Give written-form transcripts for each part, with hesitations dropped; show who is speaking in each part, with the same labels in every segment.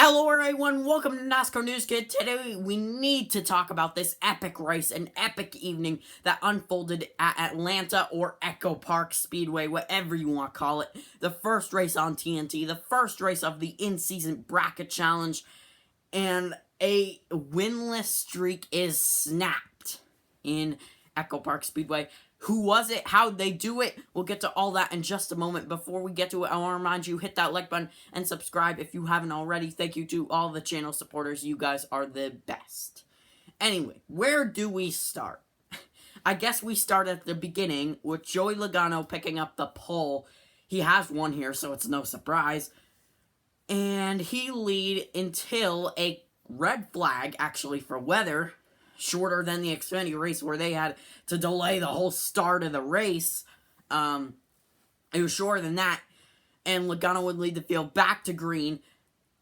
Speaker 1: Hello everyone, welcome to NASCAR News Kid. Today we need to talk about this epic race, an epic evening that unfolded at Atlanta or Echo Park Speedway, whatever you want to call it. The first race on TNT, the first race of the in-season bracket challenge, and a winless streak is snapped in Echo Park Speedway. Who was it? How'd they do it? We'll get to all that in just a moment. Before we get to it, I want to remind you, hit that like button and subscribe if you haven't already. Thank you to all the channel supporters. You guys are the best. Anyway, where do we start? I guess we start at the beginning with Joey Logano picking up the pole. He has one here, so it's no surprise. And he lead until a red flag, actually, for weather, shorter than the Xfinity race where they had to delay the whole start of the race. It was shorter than that, and Logano would lead the field back to green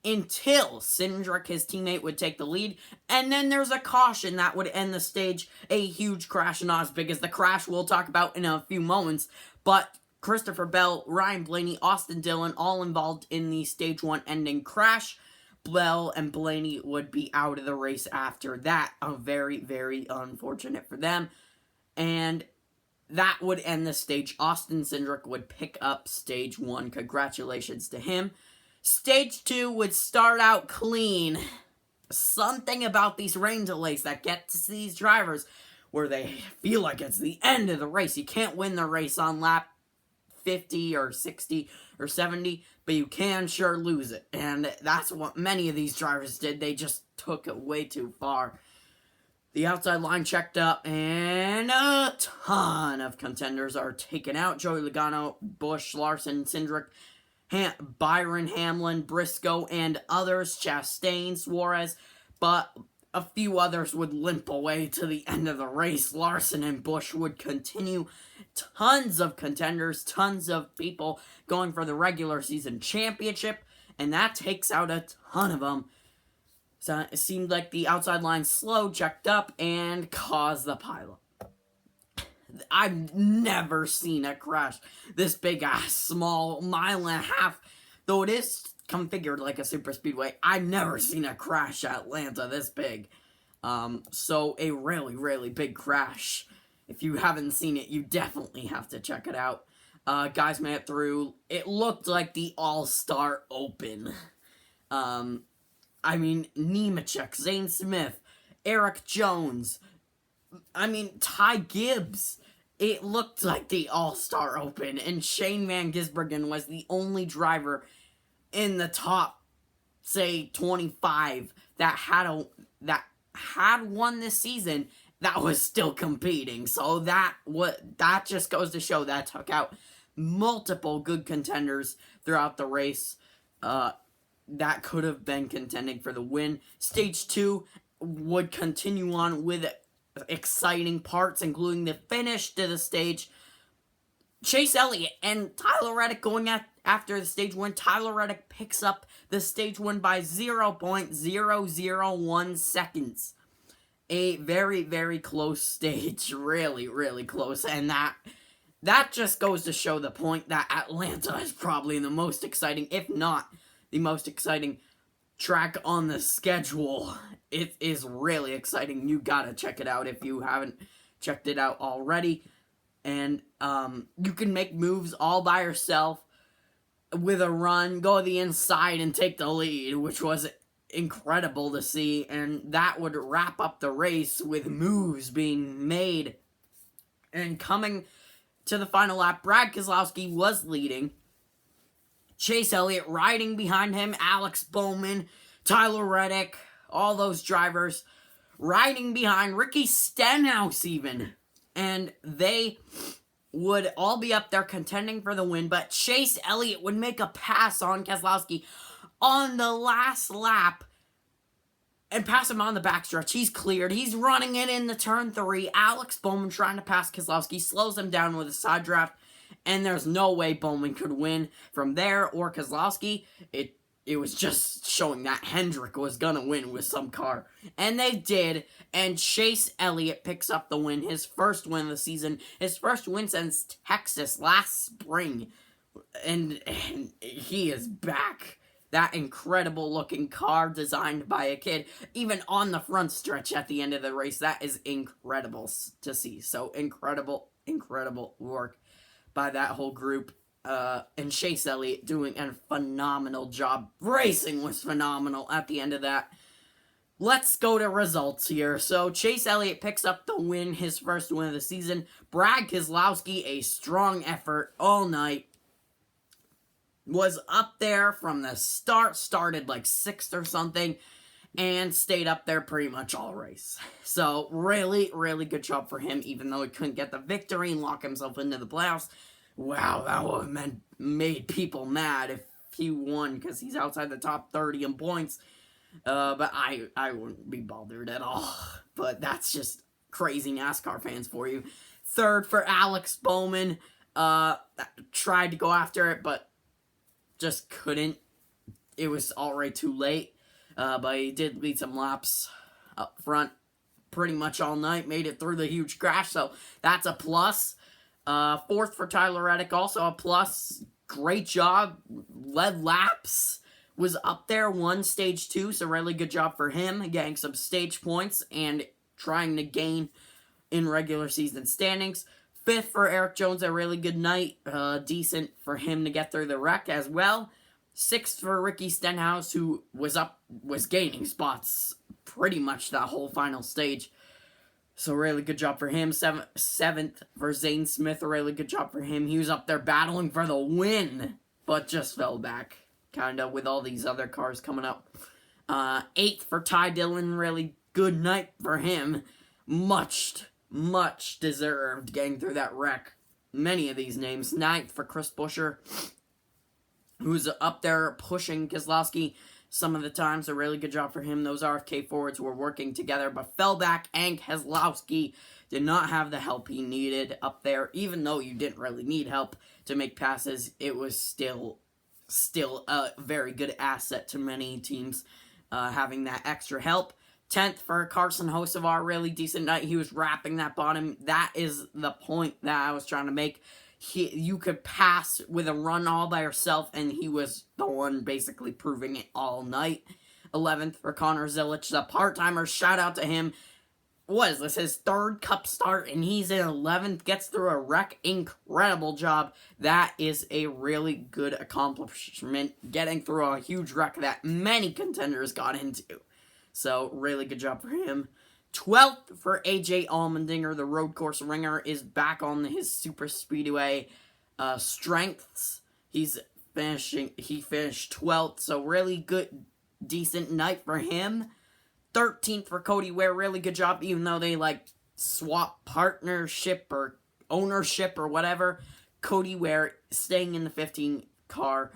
Speaker 1: until Cindric, his teammate, would take the lead, and then there's a caution that would end the stage, a huge crash, not as big as the crash we'll talk about in a few moments, but Christopher Bell, Ryan Blaney, Austin Dillon, all involved in the stage 1 ending crash. Bell and Blaney would be out of the race after that. Very, very unfortunate for them. And that would end the stage. Austin Cindric would pick up stage 1. Congratulations to him. Stage 2 would start out clean. Something about these rain delays that gets these drivers where they feel like it's the end of the race. You can't win the race on lap 50 or 60 or 70, but you can sure lose it. And that's what many of these drivers did. They just took it way too far. The outside line checked up, and a ton of contenders are taken out. Joey Logano, Busch, Larson, Cindric, Byron, Hamlin, Briscoe, and others, Chastain, Suarez, but a few others would limp away to the end of the race. Larson and Busch would continue. Tons of contenders, tons of people going for the regular season championship, and that takes out a ton of them. So it seemed like the outside line slow, checked up, and caused the pileup. I've never seen a crash this big ass small mile and a half, though it is configured like a super speedway. I've never seen a crash at Atlanta this big. So a really, really big crash. If you haven't seen it, you definitely have to check it out. Guys made it through. It looked like the All-Star Open. Nemechek, Zane Smith, Eric Jones, Ty Gibbs. It looked like the All-Star Open, and Shane Van Gisbergen was the only driver in the top, say, 25 that had won this season that was still competing. So that just goes to show that took out multiple good contenders throughout the race that could have been contending for the win. Stage 2 would continue on with exciting parts, including the finish to the stage. Chase Elliott and Tyler Reddick going after the stage win. Tyler Reddick picks up the stage win by 0.001 seconds. A very, very close stage. Really, really close. And that just goes to show the point that Atlanta is probably the most exciting, if not the most exciting track on the schedule. It is really exciting. You gotta check it out if you haven't checked it out already. And you can make moves all by yourself with a run, go to the inside and take the lead, which was incredible to see. And that would wrap up the race with moves being made. And coming to the final lap, Brad Keselowski was leading. Chase Elliott riding behind him, Alex Bowman, Tyler Reddick, all those drivers riding behind, Ricky Stenhouse even. And they would all be up there contending for the win, but Chase Elliott would make a pass on Keselowski on the last lap and pass him on the backstretch. He's cleared. He's running it into turn 3. Alex Bowman trying to pass Keselowski, slows him down with a side draft, and there's no way Bowman could win from there or Keselowski. It was just showing that Hendrick was gonna win with some car. And they did, and Chase Elliott picks up the win, his first win of the season, his first win since Texas last spring. And he is back. That incredible looking car designed by a kid, even on the front stretch at the end of the race, that is incredible to see. So incredible work by that whole group. And Chase Elliott doing a phenomenal job. Racing was phenomenal at the end of that. Let's go to results here. So Chase Elliott picks up the win, his first win of the season. Brad Keselowski, a strong effort all night. Was up there from the start, started like 6th or something, and stayed up there pretty much all race. So really good job for him, even though he couldn't get the victory and lock himself into the playoffs. Wow, that would have made people mad if he won, because he's outside the top 30 in points. But I wouldn't be bothered at all. But that's just crazy NASCAR fans for you. 3rd for Alex Bowman. Tried to go after it, but just couldn't. It was already too late. But he did lead some laps up front pretty much all night. Made it through the huge crash, so that's a plus. 4th for Tyler Reddick, also a plus. Great job. Led laps. Was up there, won stage 2, so really good job for him, getting some stage points and trying to gain in regular season standings. 5th for Eric Jones, a really good night, decent for him to get through the wreck as well. 6th for Ricky Stenhouse, who was gaining spots pretty much that whole final stage. So really good job for him. 7th for Zane Smith, a really good job for him. He was up there battling for the win, but just fell back. Kind of with all these other cars coming up. 8th for Ty Dillon, really good night for him. Much deserved getting through that wreck. Many of these names. 9th for Chris Buescher, who's up there pushing Keselowski some of the times. A really good job for him. Those RFK forwards were working together, but fell back, and Keselowski did not have the help he needed up there. Even though you didn't really need help to make passes, it was still a very good asset to many teams, having that extra help. 10th for Carson Hocevar, really decent night. He was wrapping that bottom. That is the point that I was trying to make. You could pass with a run all by yourself, and he was the one basically proving it all night. 11th for Connor Zilic, the part-timer. Shout out to him. What is this, his 3rd Cup start, and he's in 11th, gets through a wreck. Incredible job. That is a really good accomplishment, getting through a huge wreck that many contenders got into. So, really good job for him. 12th for AJ Allmendinger, the road course ringer, is back on his super speedway strengths. He finished 12th, so really good, decent night for him. 13th for Cody Ware, really good job, even though they swap partnership or ownership or whatever. Cody Ware staying in the 51 car,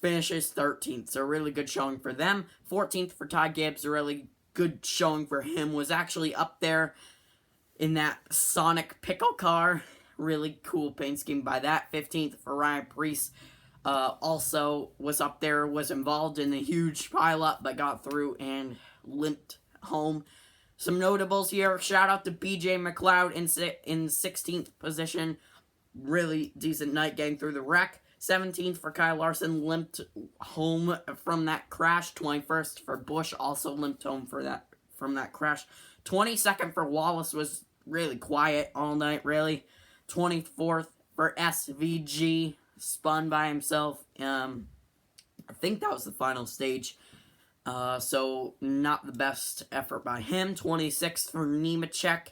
Speaker 1: finishes 13th, so really good showing for them. 14th for Ty Gibbs, a really good showing for him, was actually up there in that Sonic pickle car. Really cool paint scheme by that. 15th for Ryan Preece. Also was up there, was involved in the huge pileup, but got through and limped home. Some notables here. Shout out to BJ McLeod in 16th position. Really decent night getting through the wreck. 17th for Kyle Larson, limped home from that crash. 21st for Busch, also limped home from that crash. 22nd for Wallace, was really quiet all night, really. 24th for SVG, spun by himself. I think that was the final stage. So not the best effort by him. 26th for Nemechek.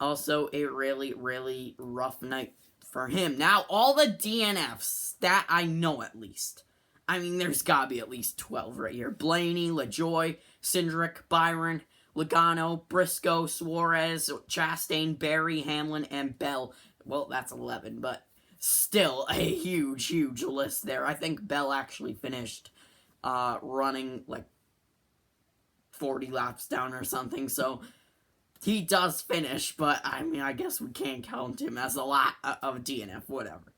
Speaker 1: Also a really rough night for him. Now, all the DNFs that I know, at least. I mean, there's gotta be at least 12 right here. Blaney, LaJoy, Cindric, Byron, Logano, Briscoe, Suarez, Chastain, Barry, Hamlin, and Bell. Well, that's 11, but still a huge list there. I think Bell actually finished running 40 laps down or something, so he does finish, but I mean, I guess we can't count him as a lot of DNF, whatever.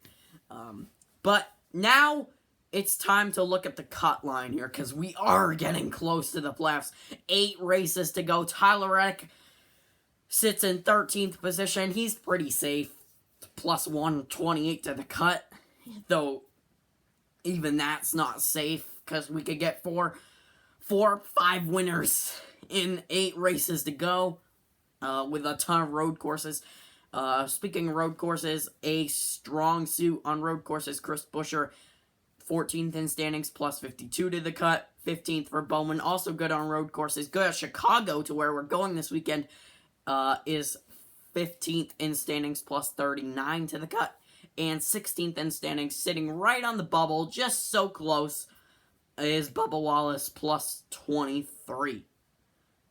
Speaker 1: But now it's time to look at the cut line here, because we are getting close to the playoffs. 8 races to go. Tyler Reddick sits in 13th position. He's pretty safe. Plus 128 to the cut. Though, even that's not safe, because we could get 5 winners in 8 races to go, with a ton of road courses. Speaking of road courses, a strong suit on road courses, Chris Buescher, 14th in standings, plus 52 to the cut. 15th for Bowman, also good on road courses. Good at Chicago, to where we're going this weekend, is 15th in standings, plus 39 to the cut. And 16th in standings, sitting right on the bubble, just so close, is Bubba Wallace, plus 23.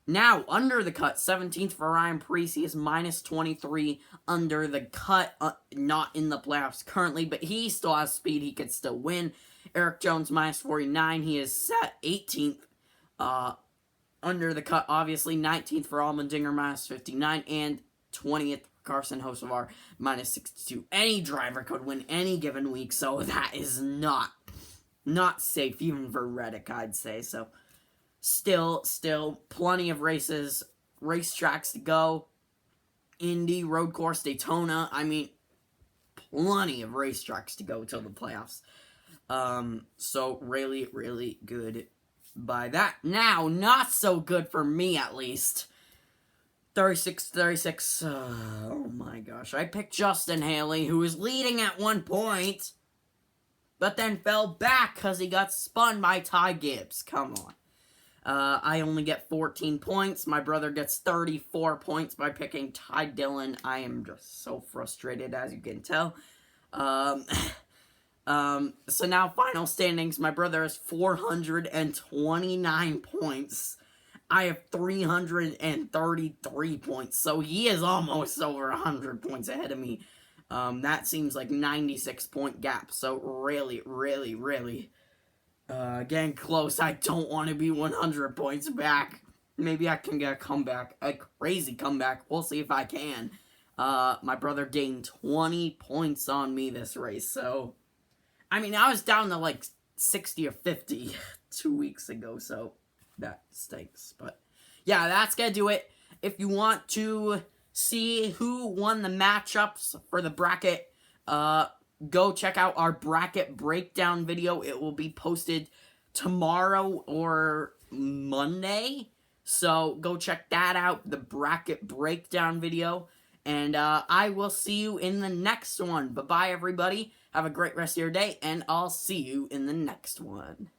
Speaker 1: Now, under the cut, 17th for Ryan Preece. He is minus 23 under the cut, not in the playoffs currently, but he still has speed. He could still win. Eric Jones, minus 49. He is set 18th under the cut, obviously. 19th for Allmendinger, minus 59. And 20th, Carson Hocevar, minus 62. Any driver could win any given week, so that is not safe, even for Reddick, I'd say. So, still, plenty of racetracks to go. Indy, road course, Daytona. I mean, plenty of racetracks to go till the playoffs. So really, really good by that. Now, not so good for me, at least. 36. Oh my gosh. I picked Justin Haley, who was leading at one point, but then fell back because he got spun by Ty Gibbs. Come on. I only get 14 points. My brother gets 34 points by picking Ty Dillon. I am just so frustrated, as you can tell. So now final standings. My brother has 429 points. I have 333 points. So he is almost over 100 points ahead of me. That seems like 96 point gap. So really, really, really getting close. I don't want to be 100 points back. Maybe I can get a comeback. A crazy comeback. We'll see if I can. My brother gained 20 points on me this race. So, I mean, I was down to like 60 or 50 2 weeks ago. So, that stinks. But, yeah, that's going to do it. If you want to see who won the matchups for the bracket, go check out our bracket breakdown video. It will be posted tomorrow or Monday. So go check that out, the bracket breakdown video. And I will see you in the next one. Bye-bye, everybody. Have a great rest of your day, and I'll see you in the next one.